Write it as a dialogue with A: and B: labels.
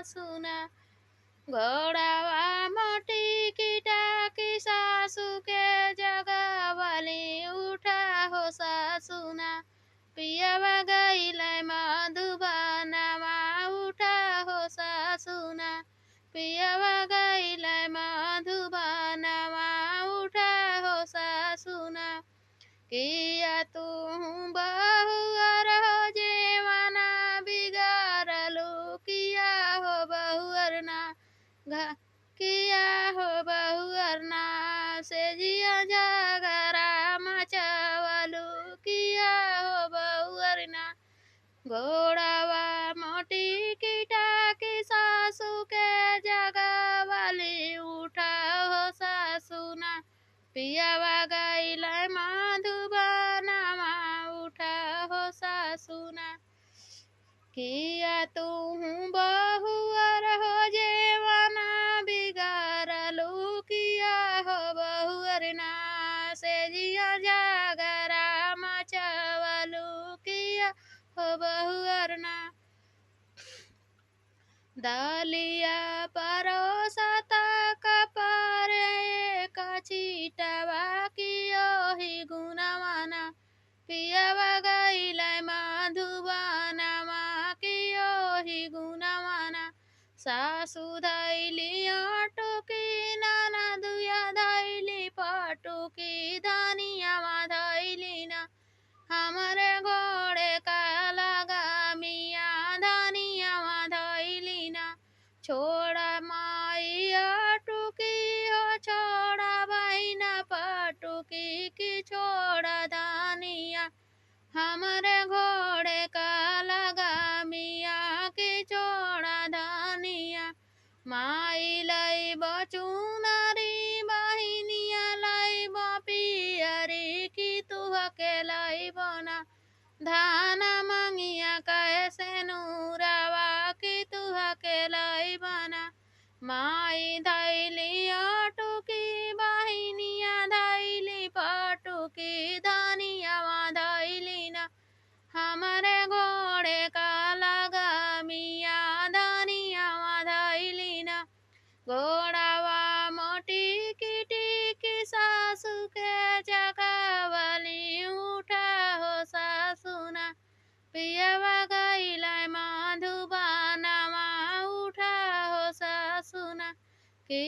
A: सासुना घोड़ावा मोटी कीटा की सासू के जगावली उठा हो सासुना पियावा गईले मधुबनमा उठा हो सासुना पियावा गईले मधुबनमा उठा हो सासुना किया तू बहुअर हो जेवाना बिगाड़लू किया हो बहुअर ना घा किया हो बहुअर ना से जिया झगड़ा मचावलू किया हो बहुअर ना घोड़ावा मोटी कीटा की सासू के जगावली उठा हो सासुना पियावा गईले मधुबनमा उठा हो सासुना किया तू बहुअर हो जेवाना बिगाड़लू किया हो बहुअर ना से जिया झगड़ा मचावलू किया हो बहुअर ना दलिया परोसता कपारे कचिटवा कियो ही गुणवाना पियावा गईले मधुबनमा कियो ही गुणवाना सासू धैली अटुकी नाना दुया धैली पटुकी धनियावा धैली ना हमारे घोड़े का लगा मिया धनियावा धैली ना छोड़ा माइया टुकी हो छोड़ा बहिना पटुकी की छोड़ा धनिया हमारे घोड़े का लगा मिया की छोड़ा धनिया माई लाई बचुनारी बहिनिया लाई पियरी की तुह के लाई बना धाना मंगिया कैसे नूरावा की तुह के लाई बना माई धैली अटुकी बहिनिया धैली पटुकी धनियावा धैली ना हमारे घोड़े का लगा मिया धनियावा धैली ना घोड़ावा मोटी कीटी की सासू के जगावली उठा हो सासुना पियावा गईले मधुबनमा उठा हो सासुना कि